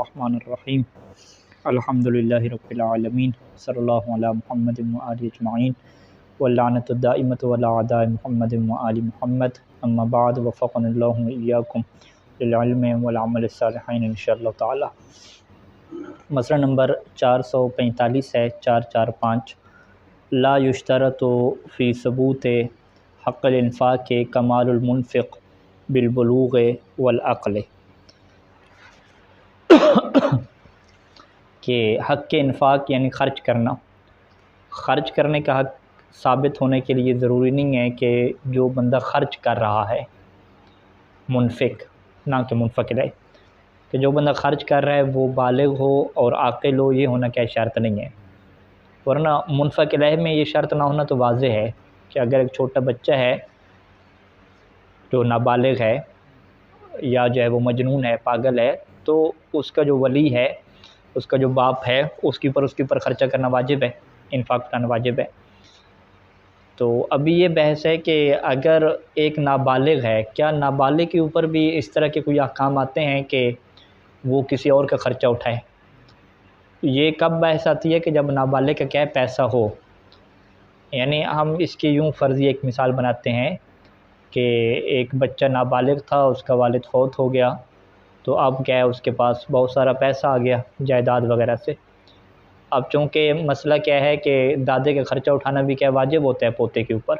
الرحمن الرحیم الحمدللہ رب العالمین صلی اللہ علی محمد وآلہ اجمعین واللعنۃ الدائمۃ علی اعداء محمد وآل محمد اما بعد وفقنا اللہ وإیاکم للعلم والعمل الصالحین انشاءاللہ تعالی۔ مسئلہ نمبر 445 ہے 445 لا یشترط فی ثبوت حق الانفاق کمال المنفق بالبلوغ والعقل، کہ حق کے انفاق یعنی خرچ کرنے کا حق ثابت ہونے کے لیے ضروری نہیں ہے کہ جو بندہ خرچ کر رہا ہے منفق نہ کہ منفق رہے، کہ جو بندہ خرچ کر رہا ہے وہ بالغ ہو اور عاقل ہو، یہ ہونا کیا شرط نہیں ہے، ورنہ منفق رہے میں یہ شرط نہ ہونا تو واضح ہے کہ اگر ایک چھوٹا بچہ ہے جو نابالغ ہے یا جو ہے وہ مجنون ہے، پاگل ہے، تو اس کا جو ولی ہے، اس کا جو باپ ہے، اس کے اوپر خرچہ کرنا واجب ہے، انفاق کرنا واجب ہے۔ تو ابھی یہ بحث ہے کہ اگر ایک نابالغ ہے، کیا نابالغ کے اوپر بھی اس طرح کے کوئی احکام آتے ہیں کہ وہ کسی اور کا خرچہ اٹھائے؟ یہ کب بحث آتی ہے کہ جب نابالغ کا کیا پیسہ ہو، یعنی ہم اس کی یوں فرضی ایک مثال بناتے ہیں کہ ایک بچہ نابالغ تھا، اس کا والد فوت ہو گیا، تو اب کیا ہے اس کے پاس بہت سارا پیسہ آ گیا جائیداد وغیرہ سے۔ اب چونکہ مسئلہ کیا ہے کہ دادے کا خرچہ اٹھانا بھی کیا واجب ہوتا ہے پوتے کے اوپر،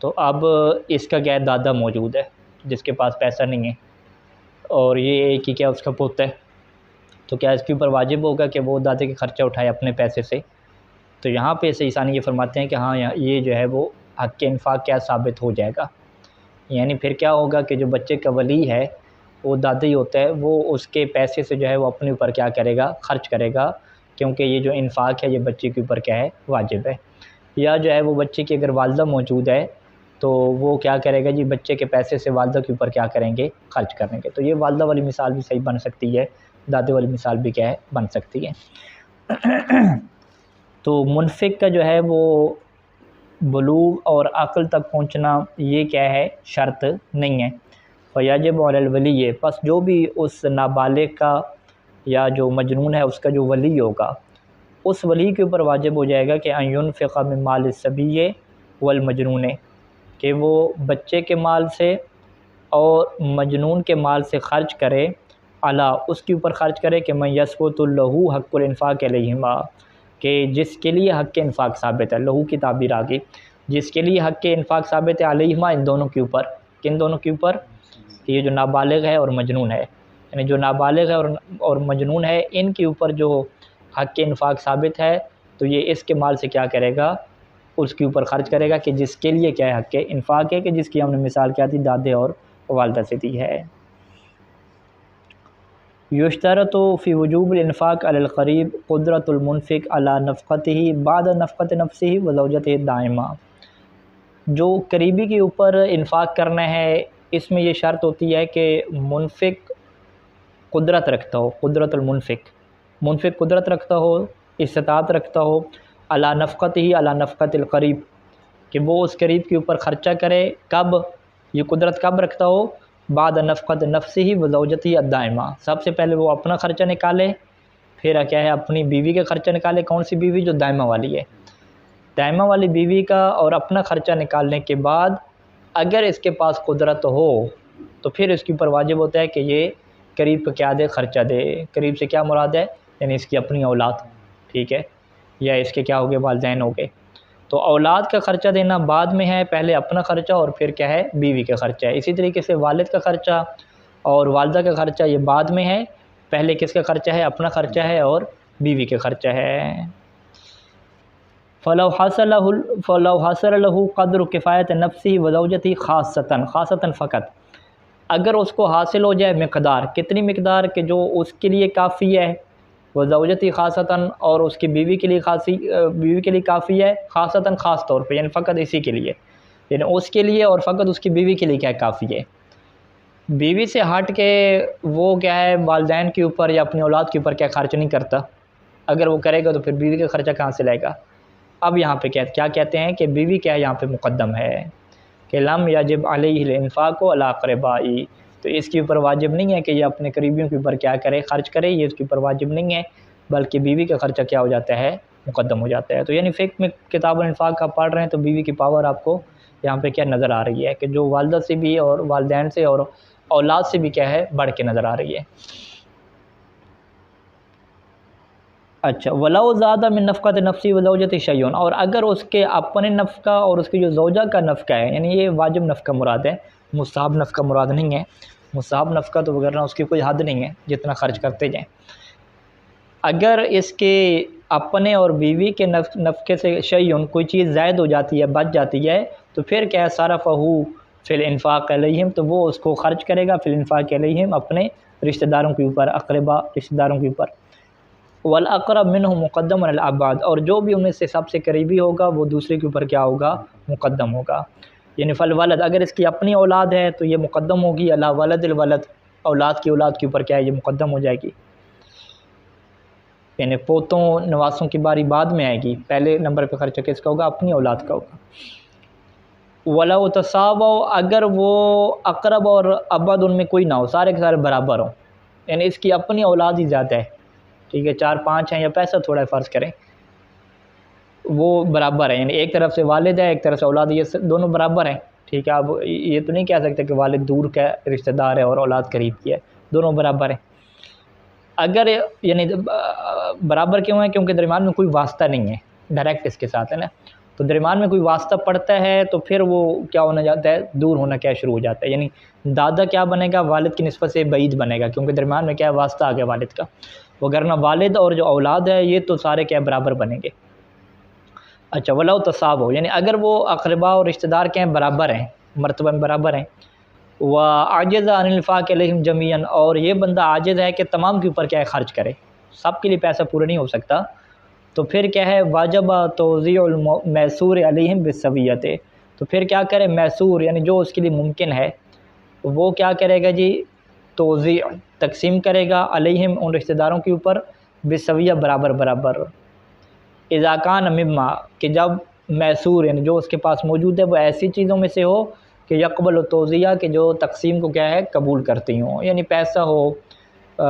تو اب اس کا کیا ہے دادا موجود ہے جس کے پاس پیسہ نہیں ہے، اور یہ ایک ہی کیا اس کا پوتا ہے، تو کیا اس کے اوپر واجب ہوگا کہ وہ دادے کا خرچہ اٹھائے اپنے پیسے سے؟ تو یہاں پہ سے عیسانی یہ فرماتے ہیں کہ ہاں یہ جو ہے وہ حق کے انفاق کیا ثابت ہو جائے گا، یعنی پھر کیا ہوگا کہ جو بچے کا ولی ہے وہ دادا ہی ہوتا ہے، وہ اس کے پیسے سے جو ہے وہ اپنے اوپر کیا کرے گا، خرچ کرے گا، کیونکہ یہ جو انفاق ہے یہ بچے کے اوپر کیا ہے واجب ہے۔ یا جو ہے وہ بچے کی اگر والدہ موجود ہے تو وہ کیا کرے گا جی، بچے کے پیسے سے والدہ کے اوپر کیا کریں گے، خرچ کریں گے۔ تو یہ والدہ والی مثال بھی صحیح بن سکتی ہے، دادے والی مثال بھی کیا ہے بن سکتی ہے۔ تو منفق کا جو ہے وہ بلوغ اور عقل تک پہنچنا یہ کیا ہے شرط نہیں ہے۔ فیجب علی الولی، پس جو بھی اس نابالغ کا یا جو مجنون ہے اس کا جو ولی ہوگا، اس ولی کے اوپر واجب ہو جائے گا کہ ان ينفق من مال الصبی والمجنون، کہ وہ بچے کے مال سے اور مجنون کے مال سے خرچ کرے، اعلیٰ اس کے اوپر خرچ کرے کہ من یثبت لہ حق الانفاق علیہما، کہ جس کے لیے حق کے انفاق ثابت ہے، لہو کی تعبیر آگئی، جس کے لیے حق کے انفاق ثابت ہے علیہما، ان دونوں کے اوپر، کن دونوں کے اوپر؟ یہ جو نابالغ ہے اور مجنون ہے، یعنی جو نابالغ ہے اور مجنون ہے، ان کے اوپر جو حق کے انفاق ثابت ہے تو یہ اس کے مال سے کیا کرے گا، اس کے اوپر خرچ کرے گا، کہ جس کے لیے کیا ہے حق کے انفاق ہے، کہ جس کی ہم نے مثال کیا تھی دادے اور والدہ سے دی ہے۔ یشترط فی وجوب الانفاق علی القریب قدرۃ المنفق علی نفقتہ بعد نفقت نفسہ وزوجتہ الدائمہ، جو قریبی کے اوپر انفاق کرنا ہے اس میں یہ شرط ہوتی ہے کہ منفق قدرت رکھتا ہو، قدرت منفق قدرت رکھتا ہو، استطاعت رکھتا ہو، علی نفقتہ علی نفقت القریب، کہ وہ اس قریب کے اوپر خرچہ کرے، کب یہ قدرت کب رکھتا ہو؟ بعد نفقت نفسہ وزوجتہ الدائمہ، سب سے پہلے وہ اپنا خرچہ نکالے، پھر کیا ہے اپنی بیوی کا خرچہ نکالے، کون سی بیوی؟ جو دائمہ والی ہے، دائمہ والی بیوی کا، اور اپنا خرچہ نکالنے کے بعد اگر اس کے پاس قدرت ہو تو پھر اس کے اوپر واجب ہوتا ہے کہ یہ قریب کو کیا دے، خرچہ دے۔ قریب سے کیا مراد ہے؟ یعنی اس کی اپنی اولاد، ٹھیک ہے، یا اس کے کیا ہوگے والدین ہوگے۔ تو اولاد کا خرچہ دینا بعد میں ہے، پہلے اپنا خرچہ اور پھر کیا ہے بیوی کا خرچہ ہے۔ اسی طریقے سے والد کا خرچہ اور والدہ کا خرچہ یہ بعد میں ہے، پہلے کس کا خرچہ ہے؟ اپنا خرچہ ہے اور بیوی کا خرچہ ہے۔ فلو حصل له قدر کفایت نفسی وزوجتی خاصتاً فقط، اگر اس کو حاصل ہو جائے مقدار، کتنی مقدار؟ کہ جو اس کے لیے کافی ہے، وزوجتی خاصتاً، اور اس کی بیوی کے لیے کافی ہے، خاصتاً خاص طور پہ، یعنی فقط اسی کے لیے، یعنی اس کے لیے اور فقط اس کی بیوی کے لیے کیا کافی ہے۔ بیوی سے ہٹ کے وہ کیا ہے والدین کے اوپر یا اپنی اولاد کے اوپر کیا خرچ نہیں کرتا، اگر وہ کرے گا تو پھر بیوی کا خرچہ کہاں سے لائے گا؟ اب یہاں پہ کیا کہتے ہیں کہ بیوی کیا یہاں پہ مقدم ہے، کہ لم یجب علیہ الانفاق علی اقربائی، تو اس کے اوپر واجب نہیں ہے کہ یہ اپنے قریبیوں کے اوپر کیا کرے، خرچ کرے، یہ اس کے اوپر واجب نہیں ہے، بلکہ بیوی کا خرچہ کیا ہو جاتا ہے، مقدم ہو جاتا ہے۔ تو یعنی فقہ میں کتاب الانفاق کا پڑھ رہے ہیں تو بیوی کی پاور آپ کو یہاں پہ کیا نظر آ رہی ہے کہ جو والدہ سے بھی اور والدین سے اور اولاد سے بھی کیا ہے، بڑھ کے نظر آ رہی ہے۔ اچھا، وَلَوْ زَادَ مِن نَفْقَةِ نَفْسِهِ وَزَوْجَتِهِ شَيْءٌ، اور اگر اس کے اپنے نفقہ اور اس کی جو زوجہ کا نفقہ ہے، یعنی یہ واجب نفقہ مراد ہے، مستحب نفقہ مراد نہیں ہے۔ مستحب نفقہ تو وغیرہ اس کی کوئی حد نہیں ہے، جتنا خرچ کرتے جائیں۔ اگر اس کے اپنے اور بیوی کے نفقے سے شیئن کوئی چیز زائد ہو جاتی ہے، بچ جاتی ہے، تو پھر کیا ہے، صرفہ فی الانفاق علیہم، تو وہ اس کو خرچ کرے گا فی الانفاق علیہم، اپنے رشتہ داروں کے اوپر، اقربا رشتہ داروں کے اوپر۔ والاقرب منہم مقدم علی الابعد، اور جو بھی ان میں سے سب سے قریبی ہوگا وہ دوسرے کے اوپر کیا ہوگا، مقدم ہوگا۔ یعنی فالولد، اگر اس کی اپنی اولاد ہے تو یہ مقدم ہوگی علی ولد الولد، اولاد کی اولاد کے اوپر کیا ہے، یہ مقدم ہو جائے گی۔ یعنی پوتوں نواسوں کی باری بعد میں آئے گی، پہلے نمبر پہ خرچہ کس کا ہوگا، اپنی اولاد کا ہوگا۔ وَلَوْ تَسَاوَوْا، اگر وہ اقرب اور ابعد ان میں کوئی نہ ہو، سارے کے سارے برابر ہوں، یعنی اس کی اپنی اولاد ہی زیادہ ہے، ٹھیک ہے، 4-5 ہیں یا پیسہ تھوڑا ہے فرض کریں، وہ برابر ہے، یعنی ایک طرف سے والد ہے ایک طرف سے اولاد، یہ دونوں برابر ہیں، ٹھیک ہے۔ اب یہ تو نہیں کہہ سکتے کہ والد دور کا رشتہ دار ہے اور اولاد قریب کی ہے، دونوں برابر ہیں۔ اگر یعنی برابر کیوں ہے، کیونکہ درمیان میں کوئی واسطہ نہیں ہے، ڈائریکٹ اس کے ساتھ ہے نا، تو درمیان میں کوئی واسطہ پڑتا ہے تو پھر وہ کیا ہونا جاتا ہے، دور ہونا کیا شروع ہو جاتا ہے، یعنی دادا کیا بنے گا، والد کی نسبت سے بعید بنے گا، کیونکہ درمیان میں کیا ہے، واسطہ آ گیا والد کا، وگرنہ والد اور جو اولاد ہے یہ تو سارے کیا برابر بنیں گے۔ اچھا، وَلَوْ تَسَاوَوْا، یعنی اگر وہ اقربا اور رشتہ دار کے ہیں، برابر ہیں، مرتبہ میں برابر ہیں، وَعَجَزَ عَنِ الْإِنْفَاقِ عَلَيْهِمْ جَمِيعًا، اور یہ بندہ عاجز ہے کہ تمام کے اوپر کیا ہے، خرچ کرے، سب کے لیے پیسہ پورا نہیں ہو سکتا، تو پھر کیا ہے، واجب توزیع المیسور علیہم بالسویۃ، تو پھر کیا کرے، میسور یعنی جو اس کے لیے ممکن ہے وہ کیا کرے گا جی، توزیع تقسیم کرے گا، علیہم ان رشتہ داروں کے اوپر، بالسویہ برابر برابر، اذا کان مما، کہ جب میسور یعنی جو اس کے پاس موجود ہے وہ ایسی چیزوں میں سے ہو کہ یقبل التوزیہ، کہ جو تقسیم کو کیا ہے، قبول کرتی ہوں، یعنی پیسہ ہو،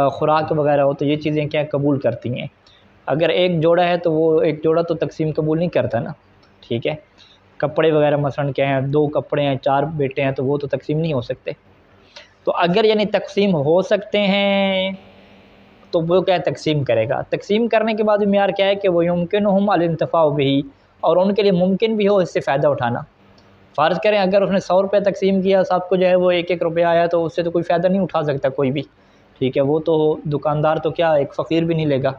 خوراک وغیرہ ہو، تو یہ چیزیں کیا قبول کرتی ہیں۔ اگر ایک جوڑا ہے تو وہ ایک جوڑا تو تقسیم قبول نہیں کرتا نا، ٹھیک ہے۔ کپڑے وغیرہ مثلاً کیا ہیں، 2 کپڑے ہیں، 4 بیٹے ہیں، تو وہ تو تقسیم نہیں ہو سکتے، تو اگر یعنی تقسیم ہو سکتے ہیں تو وہ کیا تقسیم کرے گا۔ تقسیم کرنے کے بعد معیار کیا ہے کہ وہ یمکنہم الانتفاع بہ، اور ان کے لیے ممکن بھی ہو اس سے فائدہ اٹھانا۔ فرض کریں اگر اس نے 100 روپے تقسیم کیا، سب کو جو ہے وہ 1-1 روپیہ آیا، تو اس سے تو کوئی فائدہ نہیں اٹھا سکتا کوئی بھی، ٹھیک ہے، وہ تو دکاندار تو کیا ایک فقیر بھی نہیں لے گا،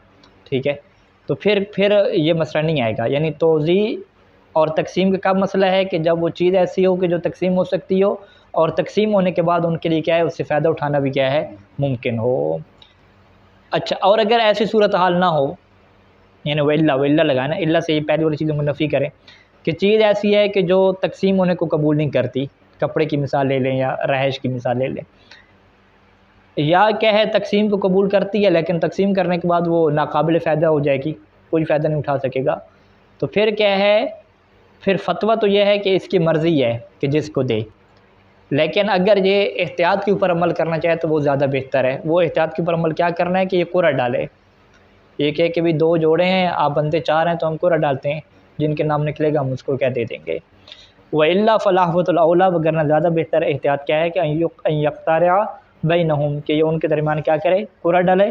ٹھیک ہے، تو پھر یہ مسئلہ نہیں آئے گا۔ یعنی توزیع اور تقسیم کا کب مسئلہ ہے کہ جب وہ چیز ایسی ہو کہ جو تقسیم ہو سکتی ہو، اور تقسیم ہونے کے بعد ان کے لیے کیا ہے، اس سے فائدہ اٹھانا بھی کیا ہے، ممکن ہو۔ اچھا، اور اگر ایسی صورتحال نہ ہو، یعنی وہ اللہ لگانا، اللہ سے یہ پہلی والی چیزوں کو نفی کریں کہ چیز ایسی ہے کہ جو تقسیم ہونے کو قبول نہیں کرتی، کپڑے کی مثال لے لیں یا رہائش کی مثال لے لیں، یا کیا ہے تقسیم کو قبول کرتی ہے لیکن تقسیم کرنے کے بعد وہ ناقابل فائدہ ہو جائے گی، کوئی فائدہ نہیں اٹھا سکے گا، تو پھر کیا ہے، پھر فتویٰ تو یہ ہے کہ اس کی مرضی ہے کہ جس کو دے، لیکن اگر یہ احتیاط کے اوپر عمل کرنا چاہے تو وہ زیادہ بہتر ہے۔ وہ احتیاط کے اوپر عمل کیا کرنا ہے کہ یہ قرعہ ڈالے، یہ کہ بھی 2 جوڑے ہیں، آپ بندے 4 ہیں تو ہم قرعہ ڈالتے ہیں، جن کے نام نکلے گا ہم اس کو کیا دے دیں گے۔ وَإِلَّا فَالْأَحْوَطُ الْأَوْلَىٰ، وگرنہ زیادہ بہتر احتیاط کیا ہے کہ أَن يَقْتَرِعَ بَيْنَهُمْ، کہ یہ ان کے درمیان کیا کرے، قرعہ ڈالے۔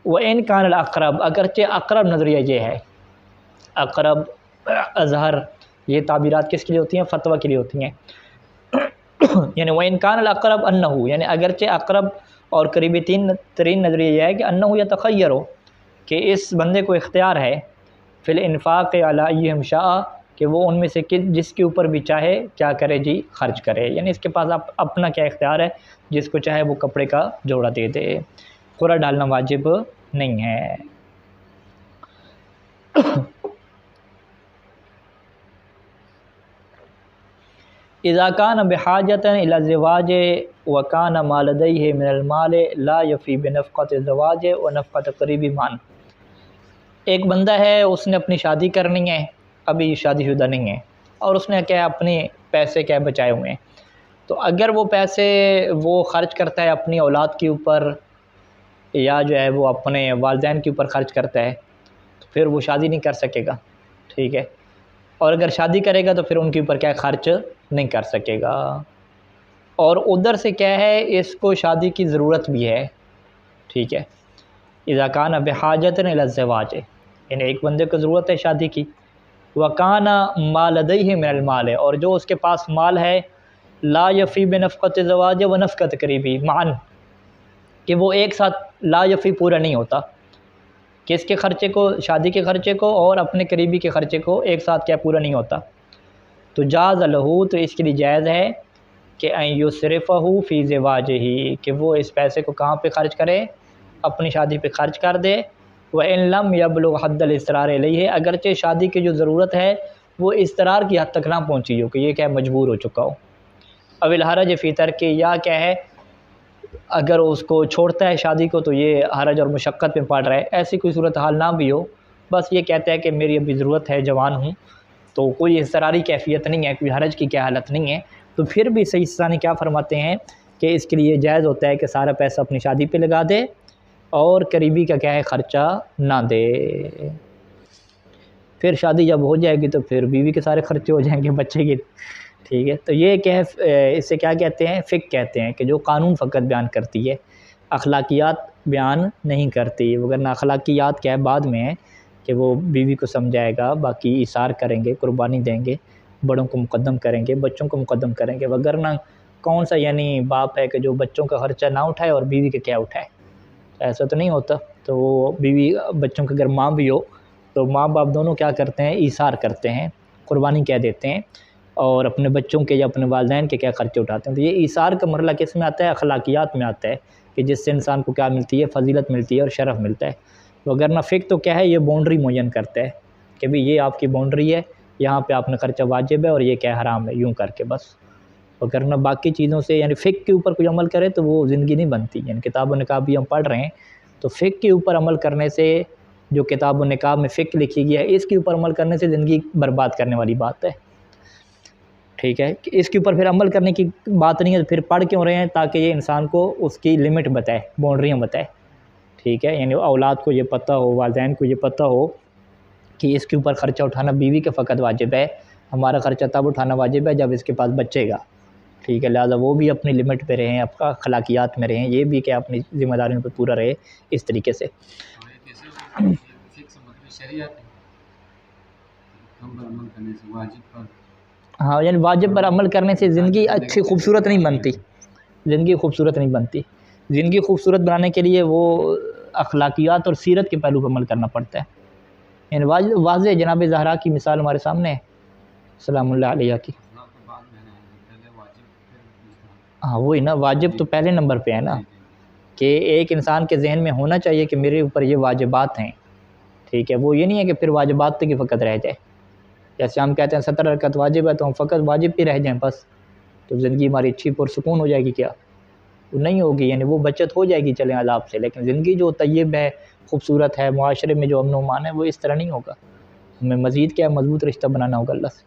وَإِنْ كَانَ الْأَقْرَبُ، اگرچہ اقرب نظریہ یہ ہے، اقرب، اظہر، یہ تعبیرات کس کے لیے ہوتی ہیں، فتویٰ کے لیے ہوتی ہیں، یعنی وَإِنْ كَانَ الْأَقْرَبُ أَنَّهُ، یعنی اگرچہ اقرب اور قریبی ترین نظریہ یہ ہے کہ أَنَّهُ يَتَخَيَّرُ، کہ اس بندے کو اختیار ہے، فی الانفاق علی ایہم شاء، کہ وہ ان میں سے جس کے اوپر بھی چاہے کیا کرے جی، خرچ کرے، یعنی اس کے پاس اپنا کیا اختیار ہے، جس کو چاہے وہ کپڑے کا جوڑا دے دے، قرعہ ڈالنا واجب نہیں ہے۔ اذا کان بحاجۃ الی الزواج وکان ما لدیہ من المال لا یفی بنفقۃ الزواج ونفقۃ قریب معا، ایک بندہ ہے، اس نے اپنی شادی کرنی ہے، ابھی شادی شدہ نہیں ہے، اور اس نے کیا اپنے پیسے کیا بچائے ہوئے ہیں، تو اگر وہ پیسے وہ خرچ کرتا ہے اپنی اولاد کے اوپر یا جو ہے وہ اپنے والدین کے اوپر خرچ کرتا ہے تو پھر وہ شادی نہیں کر سکے گا، ٹھیک ہے، اور اگر شادی کرے گا تو پھر ان کے اوپر کیا خرچ نہیں کر سکے گا۔ اور ادھر سے کیا ہے، اس کو شادی کی ضرورت بھی ہے، ٹھیک ہے، اذا کان بحاجۃ الی الزواج، یعنی ایک بندے کو ضرورت ہے شادی کی، وکان ما لدیہ من المال، اور جو اس کے پاس مال ہے، لا یفی بنفقۃ زواج و نفقۃ قریبی معاً، کہ وہ ایک ساتھ لا یفی پورا نہیں ہوتا، کس کے خرچے کو، شادی کے خرچے کو اور اپنے قریبی کے خرچے کو ایک ساتھ کیا پورا نہیں ہوتا، تو جاز لہو، تو اس کے لیے جائز ہے کہ ان یصرفہ فی زواجہ، کہ وہ اس پیسے کو کہاں پہ خرچ کرے، اپنی شادی پہ خرچ کر دے، وَإِن لَمْ يَبْلُغْ حَدَّ الْإِصْرَارِ عَلَيْهِ، اگرچہ شادی کی جو ضرورت ہے وہ اصرار کی حد تک نہ پہنچی ہو کہ یہ کیا مجبور ہو چکا ہو، او الحرج فی ترک، یا کیا ہے اگر اس کو چھوڑتا ہے شادی کو تو یہ حرج اور مشقت میں پڑ رہا ہے، ایسی کوئی صورتحال نہ بھی ہو، بس یہ کہتا ہے کہ میری ابھی ضرورت ہے، جوان ہوں، تو کوئی اضطراری کیفیت نہیں ہے، کوئی حرج کی کیا حالت نہیں ہے، تو پھر بھی صحیح ثانی کیا فرماتے ہیں کہ اس کے لیے جائز ہوتا ہے کہ سارا پیسہ اپنی شادی پہ لگا دے اور قریبی کا کیا ہے خرچہ نہ دے۔ پھر شادی جب ہو جائے گی تو پھر بیوی کے سارے خرچے ہو جائیں گے بچے کے، ٹھیک ہے، تو یہ کیا ہے، اس سے کیا کہتے ہیں، فقہ کہتے ہیں، کہ جو قانون فقط بیان کرتی ہے، اخلاقیات بیان نہیں کرتی، وگرنہ اخلاقیات کیا ہے بعد میں ہے کہ وہ بیوی کو سمجھائے گا، باقی ایثار کریں گے، قربانی دیں گے، بڑوں کو مقدم کریں گے، بچوں کو مقدم کریں گے، وگرنہ کون سا یعنی باپ ہے کہ جو بچوں کا خرچہ نہ اٹھائے اور بیوی کے کیا اٹھائے، ایسا تو نہیں ہوتا، تو وہ بیوی بچوں کے اگر ماں بھی ہو تو ماں باپ دونوں کیا کرتے ہیں، ایثار کرتے ہیں، قربانی کہہ دیتے ہیں، اور اپنے بچوں کے یا اپنے والدین کے کیا خرچے اٹھاتے ہیں، تو یہ ایثار کا مرحلہ کس میں آتا ہے، اخلاقیات میں آتا ہے، کہ جس سے انسان کو کیا ملتی ہے، فضیلت ملتی ہے اور شرف ملتا ہے، وگرنہ فقہ تو کیا ہے، یہ باؤنڈری معین کرتا ہے کہ بھی یہ آپ کی باؤنڈری ہے، یہاں پہ آپ نے خرچہ واجب ہے اور یہ کیا حرام ہے، یوں کر کے بس، وگرنہ باقی چیزوں سے یعنی فقہ کے اوپر کوئی عمل کرے تو وہ زندگی نہیں بنتی، یعنی کتاب و نکاح بھی ہم پڑھ رہے ہیں تو فقہ کے اوپر عمل کرنے سے، جو کتاب و نکاح میں فقہ لکھی گیا ہے اس کے اوپر عمل کرنے سے زندگی برباد کرنے والی بات ہے، ٹھیک ہے، کہ اس کے اوپر پھر عمل کرنے کی بات نہیں ہے، پھر پڑھ کیوں رہے ہیں، تاکہ یہ انسان کو اس کی لمٹ بتائے، باؤنڈریاں بتائے، ٹھیک ہے، یعنی اولاد کو یہ پتہ ہو، والدین کو یہ پتہ ہو کہ اس کے اوپر خرچہ اٹھانا بیوی کا فقط واجب ہے، ہمارا خرچہ تب اٹھانا واجب ہے جب اس کے پاس بچے گا، ٹھیک ہے، لہٰذا وہ بھی اپنی لمٹ پہ رہیں، اخلاقیات میں رہیں، یہ بھی کہ اپنی ذمہ داریوں پہ پورا رہے اس طریقے سے۔ ہاں، یعنی واجب پر عمل کرنے سے زندگی اچھی خوبصورت نہیں بنتی، زندگی خوبصورت نہیں بنتی، زندگی خوبصورت بنانے کے لیے وہ اخلاقیات اور سیرت کے پہلو پر عمل کرنا پڑتا ہے، یعنی واضح جناب زہرا کی مثال ہمارے سامنے ہے سلام اللہ علیہ کی، ہاں وہی نا، واجب تو پہلے نمبر پہ ہے نا، کہ ایک انسان کے ذہن میں ہونا چاہیے کہ میرے اوپر یہ واجبات ہیں، ٹھیک ہے، وہ یہ نہیں ہے کہ پھر واجبات تک ہی فقط رہ جائے، جیسے ہم کہتے ہیں 17 رکعت واجب ہے تو ہم فقط واجب پہ رہ جائیں بس، تو زندگی ہماری اچھی پرسکون ہو جائے گی، کیا وہ نہیں ہوگی، یعنی وہ بچت ہو جائے گی چلیں عذاب سے، لیکن زندگی جو طیب ہے، خوبصورت ہے، معاشرے میں جو امن و امان ہے وہ اس طرح نہیں ہوگا، ہمیں مزید کیا مضبوط رشتہ بنانا ہوگا اللہ سے۔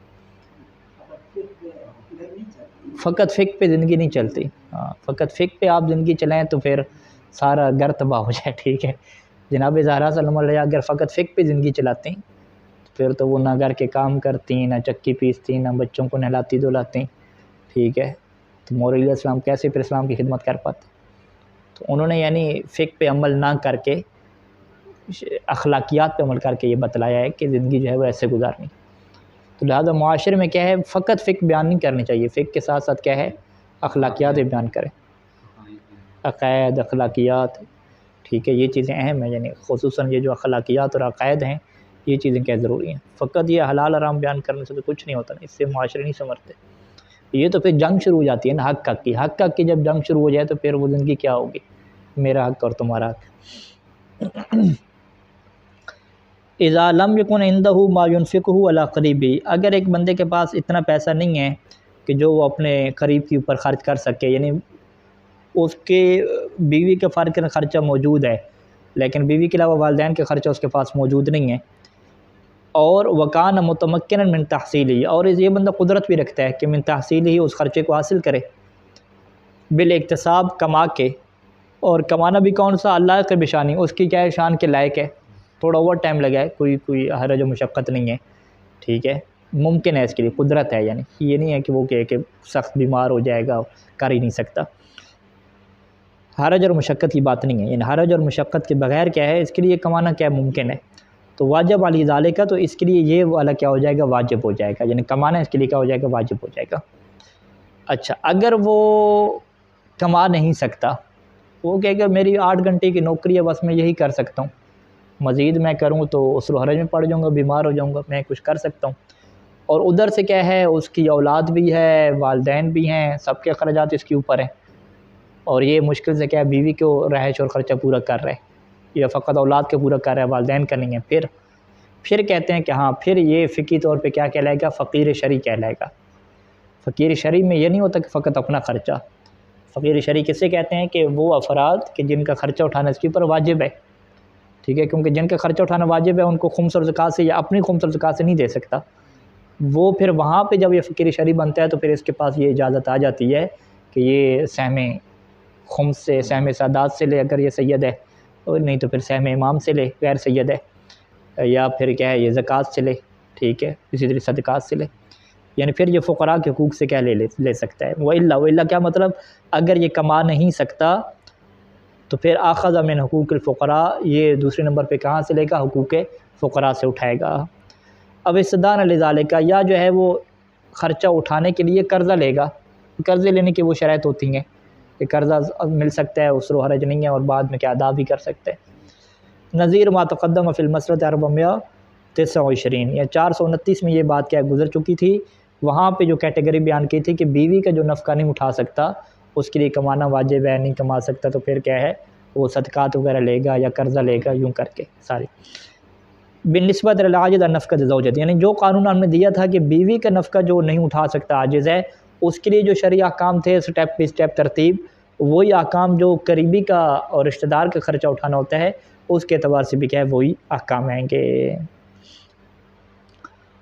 فقط فقہ پہ زندگی نہیں چلتی، ہاں فقط فقہ پہ آپ زندگی چلائیں تو پھر سارا گھر تباہ ہو جائے، ٹھیک ہے، جناب زہرا صلی اللہ علیہ اگر فقط فقہ پہ زندگی چلاتے ہیں پھر تو وہ نہ گھر کے کام کرتی، نہ چکی پیستی، نہ بچوں کو نہلاتی دھلاتی، ٹھیک ہے، تو مولوی علیہ السلام کیسے پھر اسلام کی خدمت کر پاتے، تو انہوں نے یعنی فقہ پہ عمل نہ کر کے اخلاقیات پہ عمل کر کے یہ بتلایا ہے کہ زندگی جو ہے وہ ایسے گزارنی، تو لہٰذا معاشرے میں کیا ہے، فقط فقہ بیان نہیں کرنی چاہیے، فقہ کے ساتھ ساتھ کیا ہے اخلاقیات بھی بیان کریں، عقائد، اخلاقیات، ٹھیک ہے، یہ چیزیں اہم ہیں، یعنی خصوصاً یہ جو اخلاقیات اور عقائد ہیں یہ چیزیں کیا ضروری ہیں، فقط یہ حلال حرام بیان کرنے سے تو کچھ نہیں ہوتا، اس سے معاشرے نہیں سنورتے، یہ تو پھر جنگ شروع ہو جاتی ہے نا حق کی، حق کی جب جنگ شروع ہو جائے تو پھر وہ زندگی کیا ہوگی، میرا حق اور تمہارا حق۔ اذا لم یکن عنده ما ينفقه على قریبی، اگر ایک بندے کے پاس اتنا پیسہ نہیں ہے کہ جو وہ اپنے قریب کے اوپر خرچ کر سکے، یعنی اس کے بیوی کے فرق کا خرچہ موجود ہے لیکن بیوی کے علاوہ والدین کے خرچہ اس کے پاس موجود نہیں ہے، اور وکان متمکنا من تحصیلی، اور یہ بندہ قدرت بھی رکھتا ہے کہ من تحصیلی ہی اس خرچے کو حاصل کرے، بالاکتساب کما کے، اور کمانا بھی کون سا؟ اللہ کے بشانی، اس کی کیا ہے شان کے لائق ہے، تھوڑا اور ٹائم لگا ہے، کوئی حرج و مشقت نہیں ہے، ٹھیک ہے، ممکن ہے، اس کے لیے قدرت ہے، یعنی یہ نہیں ہے کہ وہ کہ سخت بیمار ہو جائے گا کر ہی نہیں سکتا، حرج اور مشقت کی بات نہیں ہے، یعنی حرج اور مشقت کے بغیر کیا ہے اس کے لیے کمانا کیا ممکن ہے، تو واجب علی ذالک کا، تو اس کے لیے یہ والا کیا ہو جائے گا؟ واجب ہو جائے گا، یعنی کمانا اس کے لیے کیا ہو جائے گا؟ واجب ہو جائے گا۔ اچھا، اگر وہ کما نہیں سکتا، وہ کہے گا میری 8 گھنٹے کی نوکری ہے، بس میں یہی کر سکتا ہوں، مزید میں کروں تو عسر و حرج میں پڑ جاؤں گا، بیمار ہو جاؤں گا، میں کچھ کر سکتا ہوں، اور ادھر سے کیا ہے اس کی اولاد بھی ہے، والدین بھی ہیں، سب کے اخراجات اس کے اوپر ہیں، اور یہ مشکل سے کیا بیوی کو رہائش اور خرچہ پورا کر رہے، یا فقط اولاد کے پورا کر رہا ہے، والدین کا نہیں ہے، پھر کہتے ہیں کہ ہاں پھر یہ فقہی طور پہ کیا کہلائے گا؟ فقیر شرعی کہلائے گا۔ فقیر شرعی میں یہ نہیں ہوتا کہ فقط اپنا خرچہ، فقیر شرعی کسے کہتے ہیں؟ کہ وہ افراد کہ جن کا خرچہ اٹھانا اس کے اوپر واجب ہے، ٹھیک ہے، کیونکہ جن کا خرچہ اٹھانا واجب ہے ان کو خمس اور زکوٰۃ سے یا اپنی خمس اور زکوٰۃ سے نہیں دے سکتا، وہ پھر وہاں پہ جب یہ فقیر شرعی بنتا ہے تو پھر اس کے پاس یہ اجازت آ جاتی ہے کہ یہ سہم خمس سے، سہم سادات سے لے اگر یہ سید ہے، اور نہیں تو پھر سہم امام سے لے غیر سید ہے، یا پھر کیا ہے یہ زکوٰۃ سے لے، ٹھیک ہے، اسی طرح صدقات سے لے، یعنی پھر یہ فقراء کے حقوق سے کیا لے سکتا ہے۔ وَإِلَّا کیا مطلب؟ اگر یہ کما نہیں سکتا تو پھر آخذ من حقوق الفقراء، یہ دوسرے نمبر پہ کہاں سے لے گا؟ حقوق فقراء سے اٹھائے گا۔ اب استدان لذالک، یا جو ہے وہ خرچہ اٹھانے کے لیے قرضہ لے گا، قرضے لینے کی وہ شرائط ہوتی ہیں کہ قرضہ مل سکتا ہے، عسر و حرج نہیں ہے، اور بعد میں کیا ادا بھی کر سکتے ہیں۔ نظیر ما تقدم فی المسألۃ 429، یا 429 میں یہ بات کیا گزر چکی تھی، وہاں پہ جو کیٹیگری بیان کی تھی کہ بیوی کا جو نفقہ نہیں اٹھا سکتا اس کے لیے کمانا واجب ہے، نہیں کما سکتا تو پھر کیا ہے وہ صدقات وغیرہ لے گا یا قرضہ لے گا، یوں کر کے ساری۔ بالنسبت للعاجز عن نفقۃ زوجۃ، یعنی جو قانون ہم نے دیا تھا کہ بیوی کا نفقہ جو نہیں اٹھا سکتا عاجز ہے، اس کے لیے جو شرعی احکام تھے سٹیپ بائی سٹیپ ترتیب، وہی احکام جو قریبی کا اور رشتہ دار کا خرچہ اٹھانا ہوتا ہے اس کے اعتبار سے بھی کیا ہے وہی احکام آئیں گے۔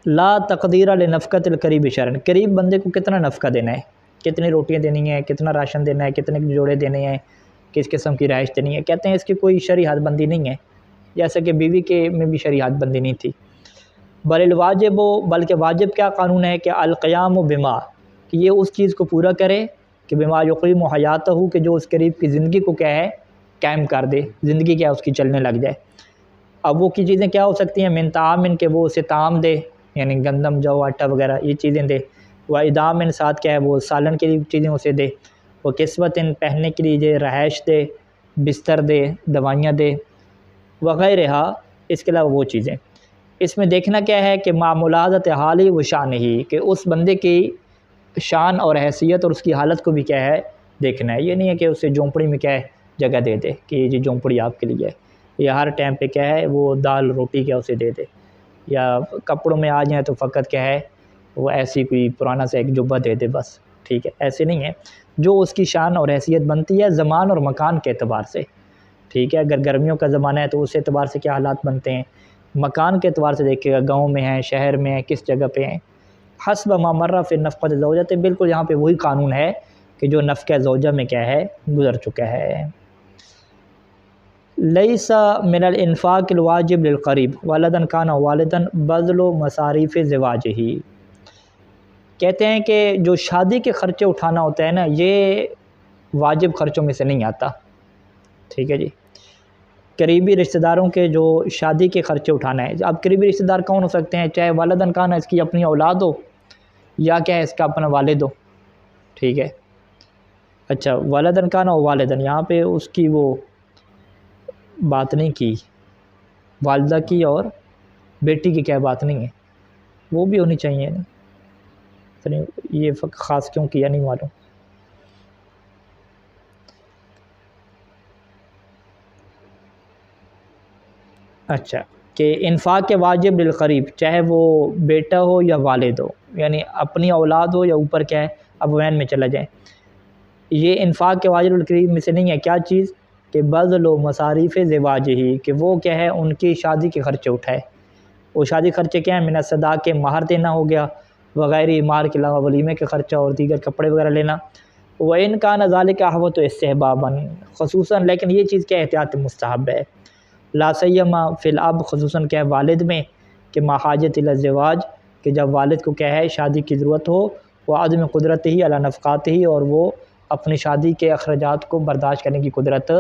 لا تقدیر لنفقۃ القریب شرعاً، قریب بندے کو کتنا نفقہ دینا ہے، کتنی روٹیاں دینی ہیں، کتنا راشن دینا ہے، کتنے جوڑے دینے ہیں، کس قسم کی رہائش دینی ہے، کہتے ہیں اس کی کوئی شرعی حد بندی نہیں ہے، جیسا کہ بیوی کے میں بھی شرعی حد بندی نہیں تھی۔ بل الواجب، بلکہ واجب کیا قانون ہے کہ القیام بما، کہ یہ اس چیز کو پورا کرے کہ بما یقیم حیاتہ، کہ جو اس قریب کی زندگی کو کیا ہے قائم کر دے، زندگی کیا اس کی چلنے لگ جائے۔ اب وہ کی چیزیں کیا ہو سکتی ہیں؟ من طعام، کہ وہ اسے طعام دے، یعنی گندم جو آٹا وغیرہ یہ چیزیں دے، و ادام، ساتھ کیا ہے وہ سالن کے لیے چیزیں اسے دے، وہ کسوت، پہننے کے لیے رہائش دے، بستر دے، دوائیاں دے، وغیرہ، اس کے علاوہ وہ چیزیں۔ اس میں دیکھنا کیا ہے کہ معمولات حالی و شان ہی، کہ اس بندے کی شان اور حیثیت اور اس کی حالت کو بھی کیا ہے دیکھنا ہے، یہ نہیں ہے کہ اسے جھونپڑی میں کیا ہے جگہ دے دے کہ یہ جھونپڑی آپ کے لیے ہے، یا ہر ٹائم پہ کیا ہے وہ دال روٹی کیا اسے دے دے، یا کپڑوں میں آ جائیں تو فقط کیا ہے وہ ایسی کوئی پرانا سا ایک جبہ دے دے بس، ٹھیک ہے، ایسے نہیں ہے، جو اس کی شان اور حیثیت بنتی ہے زمان اور مکان کے اعتبار سے، ٹھیک ہے، اگر گرمیوں کا زمانہ ہے تو اس اعتبار سے کیا حالات بنتے ہیں، مکان کے اعتبار سے دیکھے گا گاؤں میں ہیں، شہر میں ہیں، کس جگہ پہ ہیں، حسب ما مر فی نفقۃ زوجۃ، بالکل یہاں پہ وہی قانون ہے کہ جو نفقہ زوجہ میں کیا ہے گزر چکا ہے۔ لیس من الانفاق الواجب للقریب ولدن کان والدن بذل مصاریف زواجہ، کہتے ہیں کہ جو شادی کے خرچے اٹھانا ہوتا ہے نا یہ واجب خرچوں میں سے نہیں آتا، ٹھیک ہے جی، قریبی رشتہ داروں کے جو شادی کے خرچے اٹھانا ہے، اب قریبی رشتہ دار کون ہو سکتے ہیں؟ چاہے والدن کان اس کی اپنی اولاد ہو یا کیا ہے اس کا اپنا والد ہو، ٹھیک ہے، اچھا والدن کان و والدن، یہاں پہ اس کی وہ بات نہیں کی، والدہ کی اور بیٹی کی کیا بات نہیں ہے، وہ بھی ہونی چاہیے نا، یہ خاص کیوں کیا نہیں معلوم۔ اچھا کہ انفاق کے واجب للقریب، چاہے وہ بیٹا ہو یا والد ہو، یعنی اپنی اولاد ہو یا اوپر کیا ہے ابوین میں چلا جائیں، یہ انفاق کے واجب للقریب میں سے نہیں ہے، کیا چیز کہ بذل و مصاریف زواج ہی، کہ وہ کیا ہے ان کی شادی کے خرچے اٹھائے، وہ شادی خرچے کیا ہیں؟ من الصداق کے مہر دینا ہو گیا، وغیرہ مہر کے علاوہ ولیمے کے خرچہ اور دیگر کپڑے وغیرہ لینا، وَإِنْ كَانَ ذَلِكَ أَحْوَطُ اسْتِحْبَابًا، خصوصاً لیکن یہ چیز کیا احتیاط مستحب ہے، لا سیما فی الاب، خصوصاً کیا ہے والد میں، کہ ما حاجت الی الزواج، کہ جب والد کو کیا ہے شادی کی ضرورت ہو، وہ عدم قدرت ہی علی نفقات ہی، اور وہ اپنی شادی کے اخراجات کو برداشت کرنے کی قدرت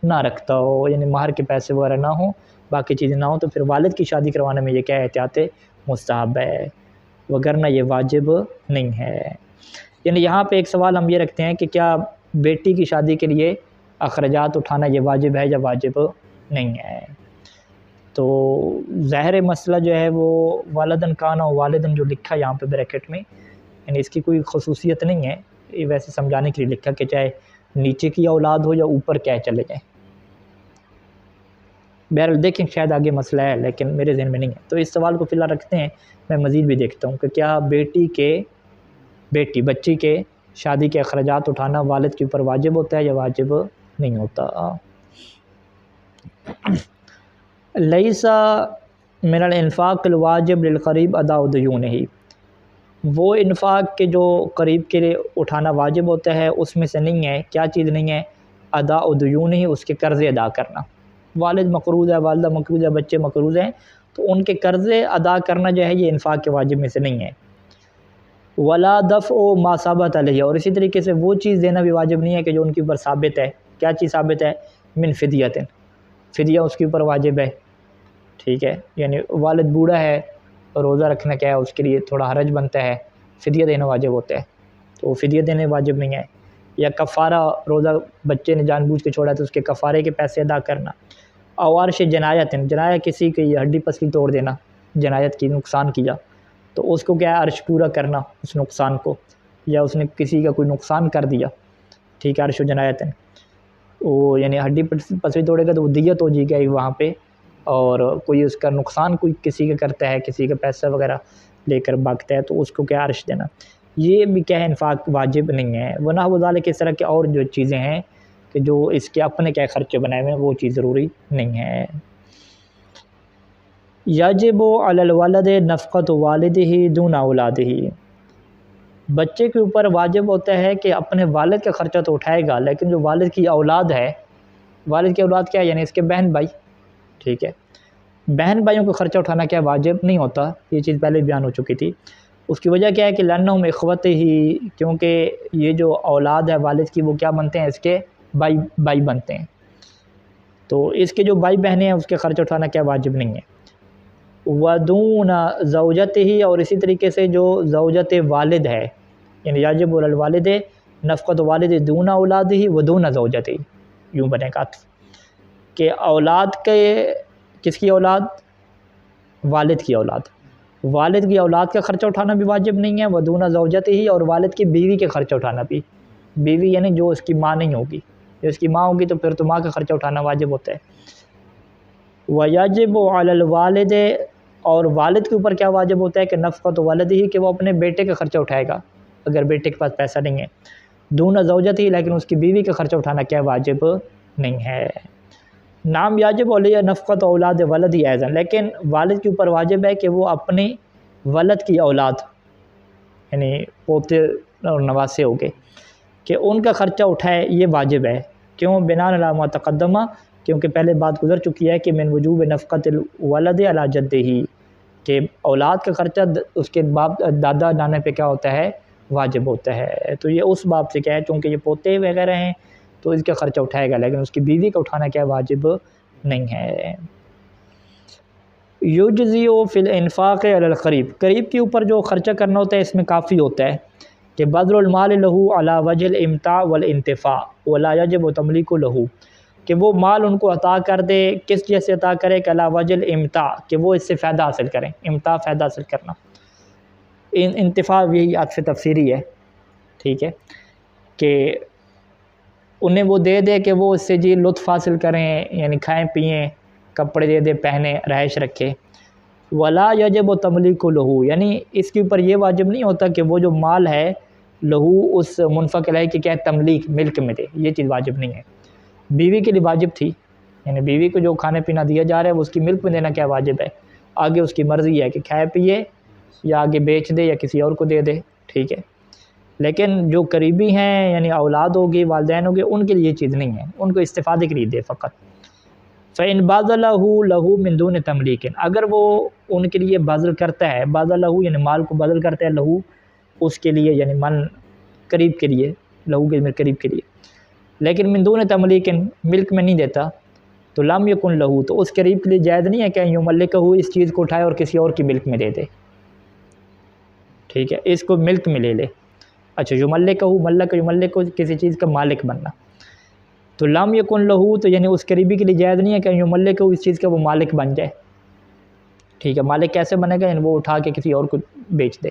نہ رکھتا ہو، یعنی مہر کے پیسے وغیرہ نہ ہوں، باقی چیزیں نہ ہوں، تو پھر والد کی شادی کروانے میں یہ کیا ہے احتیاط مستحب ہے، وگرنہ یہ واجب نہیں ہے۔ یعنی یہاں پہ ایک سوال ہم یہ رکھتے ہیں کہ کیا بیٹی کی شادی کے لیے اخراجات اٹھانا یہ واجب ہے یا واجب نہیں ہے؟ تو ظاہر مسئلہ جو ہے وہ والدن کان و والدن جو لکھا یہاں پہ بریکٹ میں، یعنی اس کی کوئی خصوصیت نہیں ہے، یہ ویسے سمجھانے کے لیے لکھا کہ چاہے نیچے کی اولاد ہو یا اوپر کیا چلے جائیں۔ بہرحال دیکھیں شاید آگے مسئلہ ہے لیکن میرے ذہن میں نہیں ہے، تو اس سوال کو فی الحال رکھتے ہیں، میں مزید بھی دیکھتا ہوں کہ کیا بچی کے شادی کے اخراجات اٹھانا والد کے اوپر واجب ہوتا ہے یا واجب نہیں ہوتا۔ لیس من الانفاق الواجب للقریب اداء دیونہ، وہ انفاق کے جو قریب کے لیے اٹھانا واجب ہوتا ہے اس میں سے نہیں ہے، کیا چیز نہیں ہے؟ اداء دیونہ، اس کے قرضے ادا کرنا۔ والد مقروض ہے، والدہ مقروض ہے، بچے مقروض ہیں، تو ان کے قرضے ادا کرنا جو ہے یہ انفاق کے واجب میں سے نہیں ہے۔ ولا دفع ما ثبت علیہ، اور اسی طریقے سے وہ چیز دینا بھی واجب نہیں ہے کہ جو ان کے اوپر ثابت ہے۔ کیا چیز ثابت ہے؟ من فدیۃ، فدیہ اس کے اوپر واجب ہے، ٹھیک ہے، یعنی والد بوڑھا ہے، روزہ رکھنا کیا ہے اس کے لیے تھوڑا حرج بنتا ہے، فدیہ دینا واجب ہوتا ہے، تو فدیہ دینے واجب نہیں ہے۔ یا کفارہ، روزہ بچے نے جان بوجھ کے چھوڑا تو اس کے کفارے کے پیسے ادا کرنا۔ اوارش جنایت، جنایت کسی کی ہڈی پسلی توڑ دینا، جنایت کی، نقصان کیا تو اس کو کیا ہے عرش پورا کرنا اس نقصان کو، یا اس نے کسی کا کوئی نقصان کر دیا، ٹھیک ہے، عرش و جنایت، وہ یعنی ہڈی پسلی توڑے گا تو وہ دیت ہو جائے گی وہاں پہ، اور کوئی اس کا نقصان کوئی کسی کا کرتا ہے، کسی کا پیسہ وغیرہ لے کر بھاگتا ہے تو اس کو کیا عرش دینا، یہ بھی کیا ہے انفاق واجب نہیں ہے۔ ونحو ذالک، اس طرح کے اور جو چیزیں ہیں کہ جو اس کے اپنے کیا خرچے بنائے ہوئے ہیں وہ چیز ضروری نہیں ہے۔ یجب علی الولد نفقۃ والدہ دون اولادہ، بچے کے اوپر واجب ہوتا ہے کہ اپنے والد کا خرچہ تو اٹھائے گا، لیکن جو والد کی اولاد ہے، والد کی اولاد کیا ہے؟ یعنی اس کے بہن بھائی، ٹھیک ہے، بہن بھائیوں کو خرچہ اٹھانا کیا واجب نہیں ہوتا، یہ چیز پہلے بیان ہو چکی تھی۔ اس کی وجہ کیا ہے کہ لأنہم اخوت ہی، کیونکہ یہ جو اولاد ہے والد کی وہ کیا بنتے ہیں؟ اس کے بھائی بنتے ہیں، تو اس کے جو بھائی بہنیں ہیں اس کے خرچہ اٹھانا کیا واجب نہیں ہے۔ ودون زوجت ہی، اور اسی طریقے سے جو زوجت والد ہے، یعنی یجب علی الوالد نفقۃ والد دون اولاد ہی ودون زوجت ہی، یوں بنے گا کہ اولاد کے، کس کی اولاد؟ والد کی اولاد، والد کی اولاد کا خرچہ اٹھانا بھی واجب نہیں ہے، ودون زوجت ہی، اور والد کی بیوی کے خرچہ اٹھانا بھی، بیوی یعنی جو اس کی ماں نہیں ہوگی، جو اس کی ماں ہوگی تو پھر تو ماں کا خرچہ اٹھانا واجب ہوتا ہے۔ وَيَجِبُ عَلَى الْوَالِدِ، اور والد کے اوپر کیا واجب ہوتا ہے کہ نفقۃ والد ہی، کہ وہ اپنے بیٹے کا خرچہ اٹھائے گا اگر بیٹے کے پاس پیسہ نہیں ہے، دون زوجت ہی، لیکن اس کی بیوی کا خرچہ اٹھانا کیا واجب نہیں ہے۔ نام یاجب علیہ نفقۃ اولاد ولد ہی ایضا، لیکن والد کے اوپر واجب ہے کہ وہ اپنے ولد کی اولاد، یعنی پوتے اور نواسے ہو گئے، کہ ان کا خرچہ اٹھائے، یہ واجب ہے۔ کیوں؟ بناء علی ما تقدمہ، کیونکہ پہلے بات گزر چکی ہے کہ من وجوب نفقۃ الولد علی جدہ، کہ اولاد کا خرچہ اس کے باپ دادا نانے پہ کیا ہوتا ہے؟ واجب ہوتا ہے۔ تو یہ اس باب سے کیا ہے، چونکہ یہ پوتے وغیرہ ہیں تو اس کا خرچہ اٹھائے گا، لیکن اس کی بیوی کا اٹھانا کیا واجب نہیں ہے۔ یجزی فی الانفاق علی القریب، قریب کے اوپر جو خرچہ کرنا ہوتا ہے اس میں کافی ہوتا ہے کہ بذل المال لہو علی وجہ الامتاع والانتفاع ولا یجب تملیک لہو، کہ وہ مال ان کو عطا کر دے، کس جیسے عطا کرے کہ علی وجہ الامتاع، کہ وہ اس سے فائدہ حاصل کریں، امتاع فائدہ حاصل کرنا، انتفاع یہی عطف تفسیری ہے، ٹھیک ہے، کہ انہیں وہ دے دے کہ وہ اس سے جی لطف حاصل کریں، یعنی کھائیں پئیں، کپڑے دے دے، پہنے، رہائش رکھے۔ ولا یجب تملیک لہو، یعنی اس کے اوپر یہ واجب نہیں ہوتا کہ وہ جو مال ہے لہو اس منفق علیہ کی کیا ہے تملیک، ملک میں دے، یہ چیز واجب نہیں ہے۔ بیوی کے لیے واجب تھی، یعنی بیوی کو جو کھانے پینا دیا جا رہا ہے وہ اس کی ملک میں دینا کیا واجب ہے، آگے اس کی مرضی ہے کہ کھائے پیے یا آگے بیچ دے یا کسی اور کو دے دے، ٹھیک ہے۔ لیکن جو قریبی ہیں یعنی اولاد ہوگی، والدین ہوگی، ان کے لیے یہ چیز نہیں ہے، ان کو استفادے کے لیے دے فقط۔ فَإِن بَذَلَهُ لَهُ مِن دُونِ تَمْلِيكٍ، اگر وہ ان کے لیے بذل کرتا ہے، بَذَلَهُ یعنی مال کو بذل کرتا ہے، لہو اس کے لیے یعنی من قریب کے لیے، لہو کے قریب کے لیے، لیکن من دون تملیکن ملک میں نہیں دیتا، تو لم یکن لہو، تو اس قریب کے لیے جائز نہیں ہے کہ یملکہ اس چیز کو اٹھائے اور کسی اور کی ملک میں دے دے، ٹھیک ہے، اس کو ملک میں لے لے۔ اچھا یملکہ، ملک یملک کسی چیز کا مالک بننا، تو لم یکن لہو تو یعنی اس قریبی کے لیے جائز نہیں ہے کہ یملکہ اس چیز کا وہ مالک بن جائے، ٹھیک ہے، مالک کیسے بنے گا، یعنی وہ اٹھا کے کسی اور کو بیچ دے۔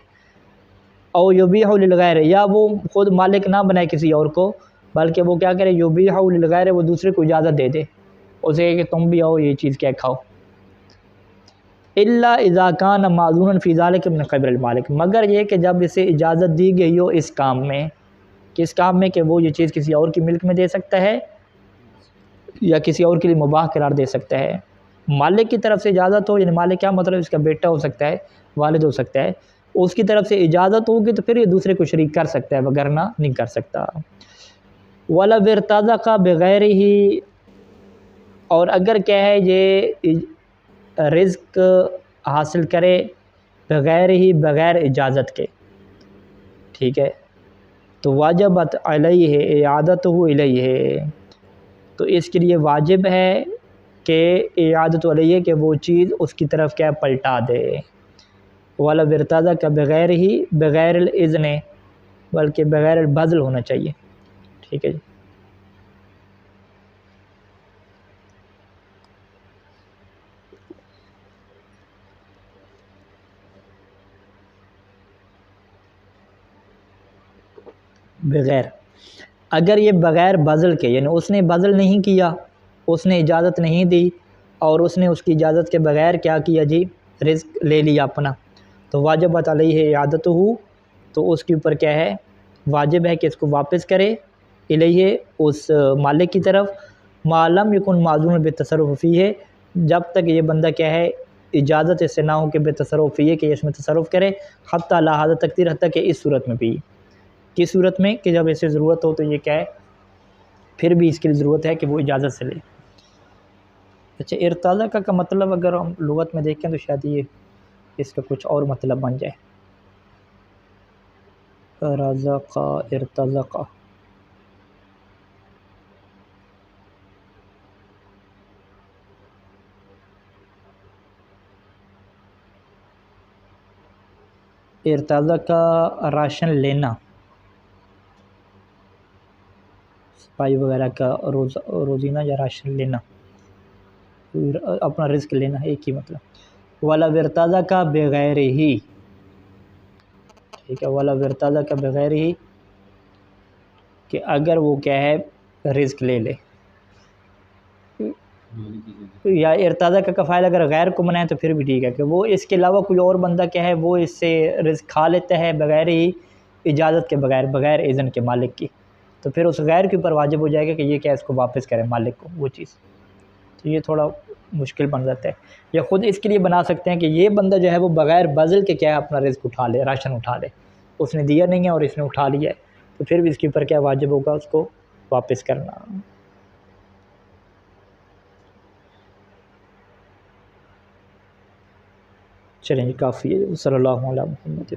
او یبیح للغیر، یا وہ خود مالک نہ بنائے کسی اور کو، بلکہ وہ کیا کرے، یبیح للغیر، وہ دوسرے کو اجازت دے دے، اسے کہ تم بھی آؤ یہ چیز کیا کھاؤ۔ الا اذا کان معذورا فی ذلک من قبل المالک، مگر یہ کہ جب اسے اجازت دی گئی ہو اس کام میں، کس کام میں، کہ وہ یہ چیز کسی اور کی ملک میں دے سکتا ہے یا کسی اور کے لیے مباح قرار دے سکتا ہے، مالک کی طرف سے اجازت ہو، یعنی مالک کیا مطلب، اس کا بیٹا ہو سکتا ہے، والد ہو سکتا ہے، اس کی طرف سے اجازت ہوگی تو پھر یہ دوسرے کو شریک کر سکتا ہے، وگرنہ نہیں کر سکتا۔ وَلَوْ ارْتَزَقَ بِغَيْرِهِ، اور اگر کیا ہے یہ رزق حاصل کرے بغیر ہی، بغیر اجازت کے، ٹھیک ہے، تو واجبت علیہ اعادتہ الیہ، تو اس کے لیے واجب ہے کہ اعادت علیہ، کہ وہ چیز اس کی طرف کیا پلٹا دے۔ وَلَوْ ارْتَزَقَ بغیر ہی، بغیر الاذن، بلکہ بغیر البذل ہونا چاہیے، ٹھیک ہے جی۔ بغیر، اگر یہ بغیر بذل کے، یعنی اس نے بذل نہیں کیا، اس نے اجازت نہیں دی، اور اس نے اس کی اجازت کے بغیر کیا کیا جی، رزق لے لیا اپنا، تو واجبت علیہ اعادتہ، تو اس کے اوپر کیا ہے، واجب ہے کہ اس کو واپس کرے الیہ، اس مالک کی طرف، ما لم یکن معذورا بالتصرف فیہ، جب تک یہ بندہ کیا ہے اجازت اس سے نہ ہو کہ بالتصرف فیہ، کہ اس میں تصرف کرے، حتی لا حاجۃ تقدیر، حتیٰ کہ اس صورت میں بھی، کس صورت میں، کہ جب اسے ضرورت ہو تو یہ کیا ہے، پھر بھی اس کے لیے ضرورت ہے کہ وہ اجازت سے لے۔ اچھا ارتضی کا مطلب اگر ہم لغت میں دیکھیں تو شاید یہ اس کا کچھ اور مطلب بن جائے، رزق، ارتزق، ارتزق کا راشن لینا، صفائی وغیرہ کا روزینہ یا راشن لینا، اپنا رزق لینا، ایک ہی مطلب۔ وَلَوْ ارْتَزَقَ بِغَيْرِهِ، ٹھیک ہے، وَلَوْ ارْتَزَقَ بِغَيْرِهِ، کہ اگر وہ کیا ہے رزق لے لے، یا ارتضی کا فائل اگر غیر کو بنائے تو پھر بھی ٹھیک ہے، کہ وہ اس کے علاوہ کوئی اور بندہ کیا ہے وہ اس سے رزق کھا لیتا ہے بغیر ہی اجازت کے، بغیر بغیر اذن کے مالک کی، تو پھر اس غیر کے اوپر واجب ہو جائے گا کہ یہ کیا اس کو واپس کرے مالک کو وہ چیز، تو یہ تھوڑا مشکل بن جاتا ہے۔ یا خود اس کے لیے بنا سکتے ہیں کہ یہ بندہ جو ہے وہ بغیر بذل کے کیا ہے اپنا رزق اٹھا لے، راشن اٹھا لے، اس نے دیا نہیں ہے اور اس نے اٹھا لیا ہے، تو پھر بھی اس کے اوپر کیا واجب ہوگا، اس کو واپس کرنا۔ چلیں کافی ہے، صلی اللہ علیہ محمد۔